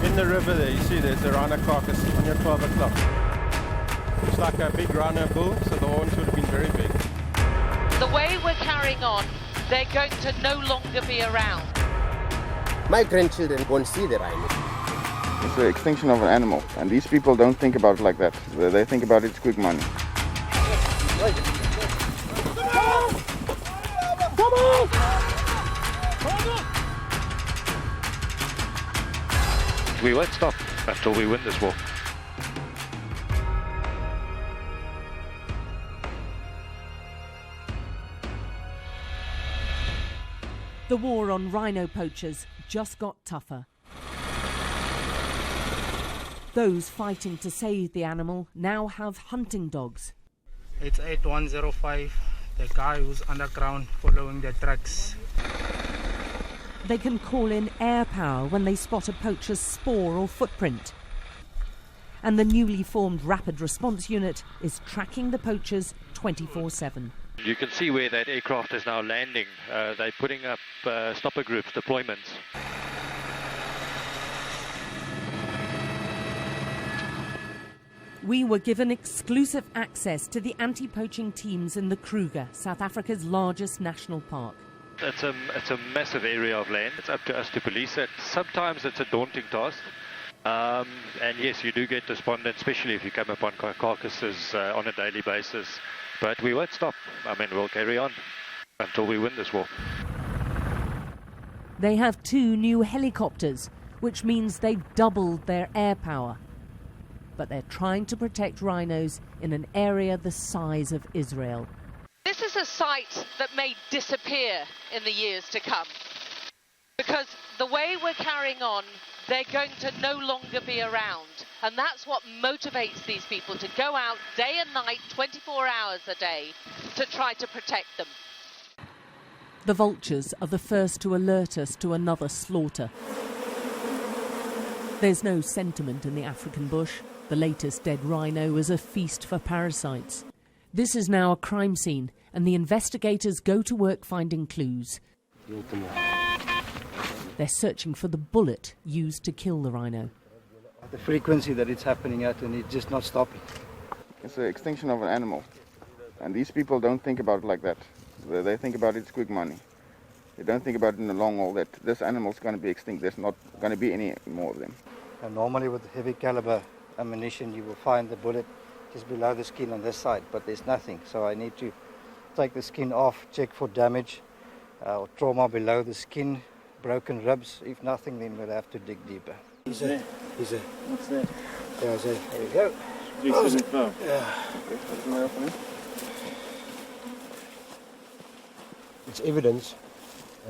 In the river there, you see there's the rhino carcass on your 12 o'clock. It's like a big rhino bull, so the horns would have been very big. The way we're carrying on, they're going to no longer be around. My grandchildren won't see the rhino. It's the extinction of an animal, and these people don't think about it like that. They think about it's quick money. We won't stop until we win this war. The war on rhino poachers just got tougher. Those fighting to save the animal now have hunting dogs. It's 8105, the guy who's underground following the tracks. They can call in air power when they spot a poacher's spoor or footprint. And the newly formed Rapid Response Unit is tracking the poachers 24/7. You can see where that aircraft is now landing. They're putting up stopper groups, deployments. We were given exclusive access to the anti-poaching teams in the Kruger, South Africa's largest national park. It's a massive area of land. It's up to us to police it. Sometimes it's a daunting task. And yes, you do get despondent, especially if you come upon carcasses on a daily basis. But we won't stop. I mean, we'll carry on until we win this war. They have 2 new helicopters, which means they've doubled their air power. But they're trying to protect rhinos in an area the size of Israel. This is a site that may disappear in the years to come. Because the way we're carrying on, they're going to no longer be around. And that's what motivates these people to go out day and night, 24 hours a day, to try to protect them. The vultures are the first to alert us to another slaughter. There's no sentiment in the African bush. The latest dead rhino is a feast for parasites. This is now a crime scene, and the investigators go to work finding clues. They're searching for the bullet used to kill the rhino. The frequency that it's happening at, and it's just not stopping. It's the extinction of an animal, and these people don't think about it like that. They think about it's quick money. They don't think about it in the long haul, that this animal's going to be extinct. There's not going to be any more of them. And normally with heavy caliber ammunition, you will find the bullet just below the skin on this side, but there's nothing. So I need to take the skin off, check for damage or trauma below the skin, broken ribs. If nothing, then we'll have to dig deeper. He's there. What's that? There we go. It's evidence,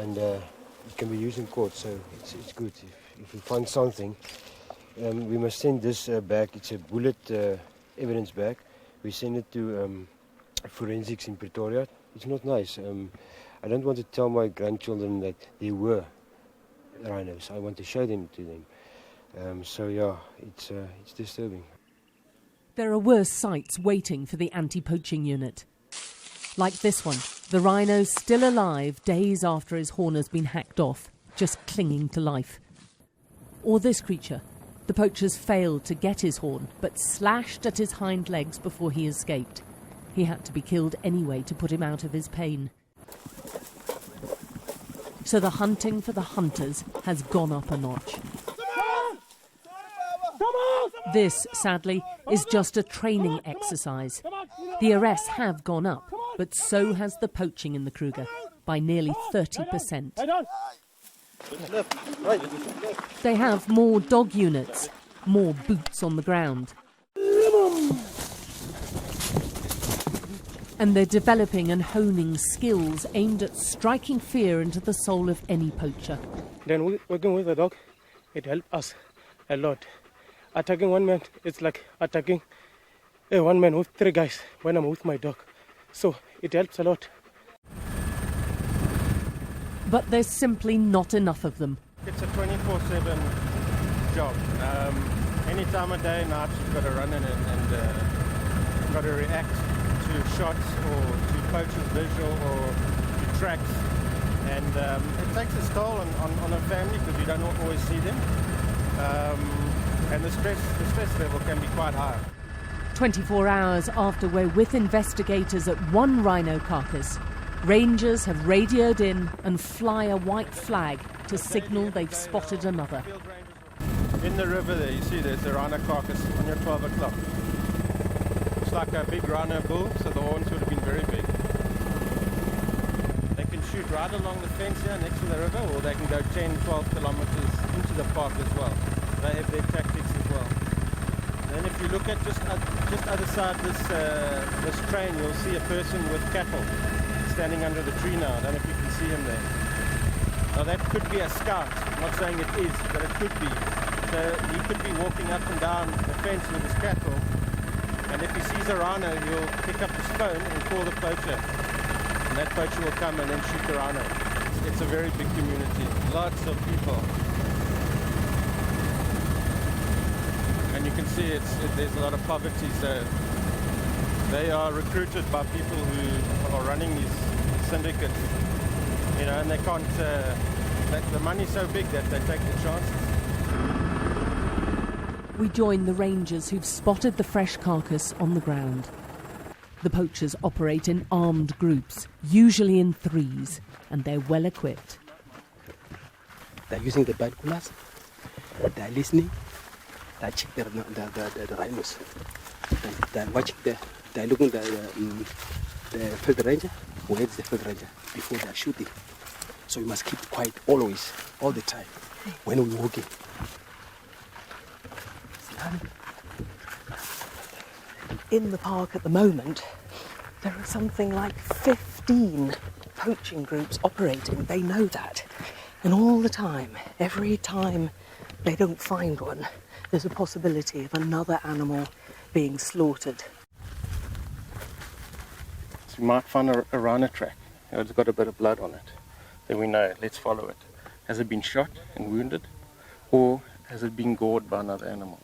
and it can be used in court, so it's good. If we find something, we must send this back. It's a bullet evidence back. We send it to forensics in Pretoria. It's not nice. I don't want to tell my grandchildren that there were rhinos. I want to show them to them. So yeah, it's disturbing. There are worse sights waiting for the anti-poaching unit. Like this one, the rhino's still alive days after his horn has been hacked off, just clinging to life. Or this creature. The poachers failed to get his horn, but slashed at his hind legs before he escaped. He had to be killed anyway to put him out of his pain. So the hunting for the hunters has gone up a notch. This, sadly, is just a training exercise. The arrests have gone up, but so has the poaching in the Kruger, by nearly 30%. They have more dog units, more boots on the ground. And they're developing and honing skills aimed at striking fear into the soul of any poacher. Then working with the dog, it helped us a lot. Attacking one man, it's like attacking one man with 3 guys when I'm with my dog. So it helps a lot. But there's simply not enough of them. It's a 24/7 job. Any time of day, night, you've got to run in and you've got to react to shots or to poachers visual or to tracks. And it takes its toll on a family because you don't always see them. and the stress level can be quite high. 24 hours after we're with investigators at one rhino carcass, rangers have radioed in and fly a white flag to signal they've spotted another. In the river there, you see there's a rhino carcass on your 12 o'clock. It's like a big rhino bull, so the horns would have been very big. They can shoot right along the fence here next to the river, or they can go 10, 12 kilometers into the park as well. They have their tactics as well. Then if you look at just other side this train, you'll see a person with cattle standing under the tree now. I don't know if you can see him there. Now that could be a scout. I'm not saying it is, but it could be. So he could be walking up and down the fence with his cattle, and if he sees a rhino, he'll pick up his phone and call the poacher. And that poacher will come and then shoot the rhino. It's a very big community. Lots of people. And you can see there's a lot of poverty, so they are recruited by people who are running these syndicates, you know, and they can't, the money's so big that they take the chances. We join the rangers who've spotted the fresh carcass on the ground. The poachers operate in armed groups, usually in threes, and they're well equipped. They're using the binoculars, they're listening, they're checking the rhinos, they're watching they're looking at the field ranger. Where is the field ranger before they're shooting? So you must keep quiet always, all the time, when we're walking. In the park at the moment, there are something like 15 poaching groups operating. They know that. And all the time, every time they don't find one, there's a possibility of another animal being slaughtered. So we might find a rhino track. You know, it's got a bit of blood on it. Then we know, let's follow it. Has it been shot and wounded? Or has it been gored by another animal?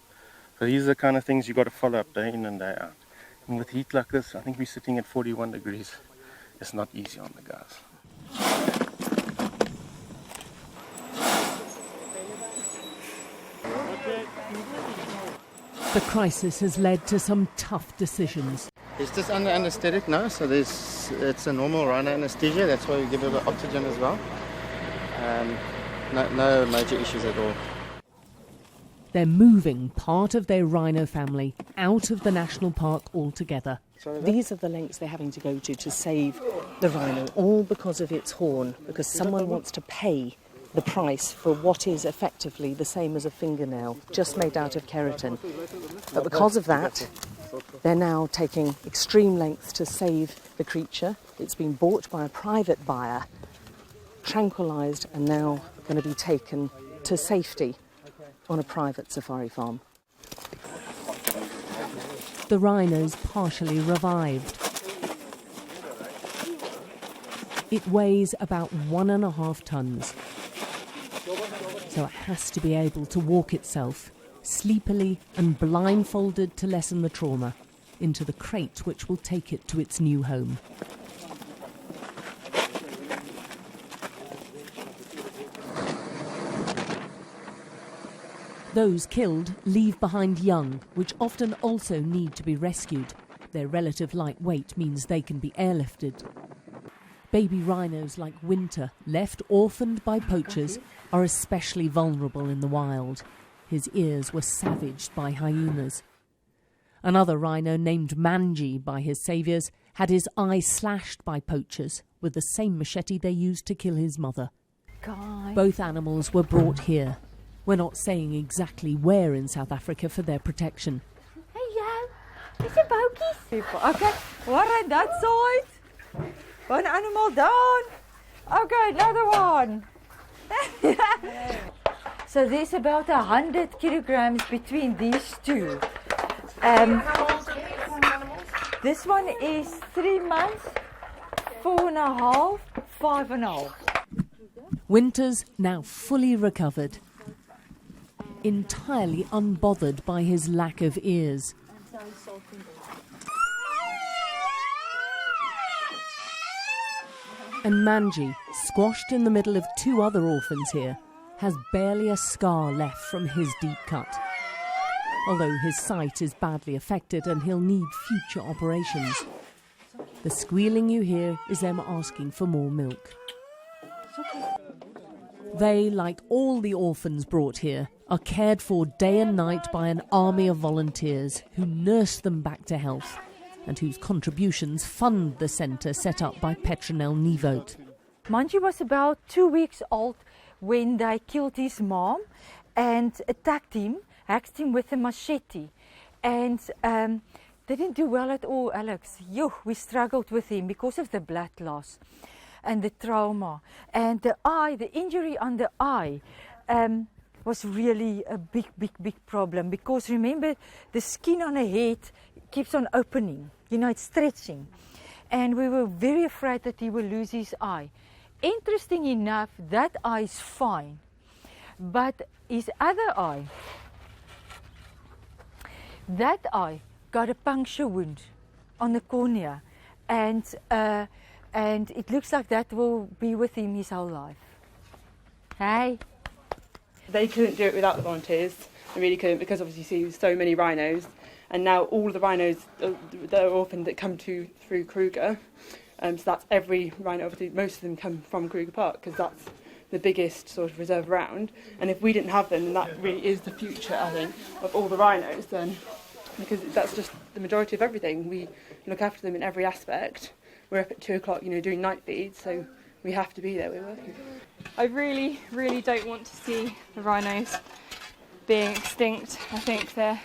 So these are the kind of things you've got to follow up day in and day out. And with heat like this, I think we're sitting at 41 degrees. It's not easy on the guys. The crisis has led to some tough decisions. It's just under anesthetic now, so it's a normal rhino anesthesia. That's why we give it oxygen as well. No major issues at all. They're moving part of their rhino family out of the national park altogether. These are the lengths they're having to go to save the rhino, all because of its horn, because someone wants to pay the price for what is effectively the same as a fingernail, just made out of keratin. But because of that, they're now taking extreme lengths to save the creature. It's been bought by a private buyer, tranquilised, and now going to be taken to safety on a private safari farm. The rhino's partially revived. It weighs about 1.5 tons, so it has to be able to walk itself, sleepily and blindfolded to lessen the trauma, into the crate which will take it to its new home. Those killed leave behind young, which often also need to be rescued. Their relative light weight means they can be airlifted. Baby rhinos like Winter, left orphaned by poachers, are especially vulnerable in the wild. His ears were savaged by hyenas. Another rhino named Manji by his saviours had his eye slashed by poachers with the same machete they used to kill his mother. Both animals were brought here. We're not saying exactly where in South Africa for their protection. Hey, yo, it's a bokies. Okay, one on that side. One animal down. Okay, another one. So there's about 100 kilograms between these two. This one is 3 months, 4.5, 5.5. Winter's now fully recovered, entirely unbothered by his lack of ears. And Manji, squashed in the middle of 2 other orphans here, has barely a scar left from his deep cut. Although his sight is badly affected and he'll need future operations. The squealing you hear is them asking for more milk. They, like all the orphans brought here, are cared for day and night by an army of volunteers who nurse them back to health and whose contributions fund the centre set up by Petronel Nieuwoud. Manji was about 2 weeks old when they killed his mom and attacked him, hacked him with a machete. And they didn't do well at all, Alex. We struggled with him because of the blood loss and the trauma. And the injury on the eye was really a big problem, because remember, the skin on the head keeps on opening, it's stretching. And we were very afraid that he would lose his eye. Interesting enough, that eye is fine, but his other eye, that eye got a puncture wound on the cornea, and it looks like that will be with him his whole life. Hey. They couldn't do it without the volunteers. They really couldn't, because obviously you see so many rhinos, and now all the rhinos that are orphaned that come through Kruger. So that's every rhino. Obviously, most of them come from Kruger Park because that's the biggest sort of reserve around. And if we didn't have them, then that really is the future, I think, of all the rhinos. Then, because that's just the majority of everything. We look after them in every aspect. We're up at 2 o'clock, doing night feeds, so we have to be there. We're working. I really, really don't want to see the rhinos being extinct. I think they're,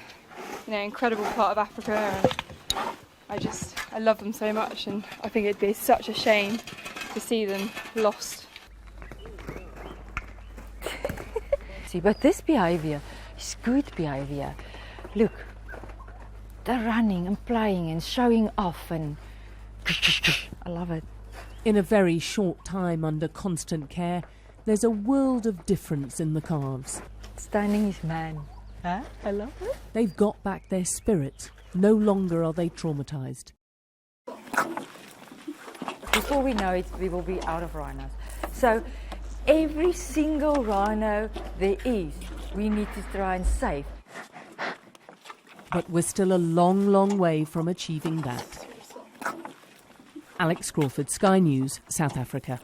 an incredible part of Africa, and I love them so much, and I think it'd be such a shame to see them lost. See, but this behaviour is good behaviour. Look, they're running and playing and showing off, and I love it. In a very short time under constant care, there's a world of difference in the calves. Standing is man. Huh? I love it. They've got back their spirit. No longer are they traumatised. Before we know it, we will be out of rhinos. So every single rhino there is, we need to try and save. But we're still a long, long way from achieving that. Alex Crawford, Sky News, South Africa.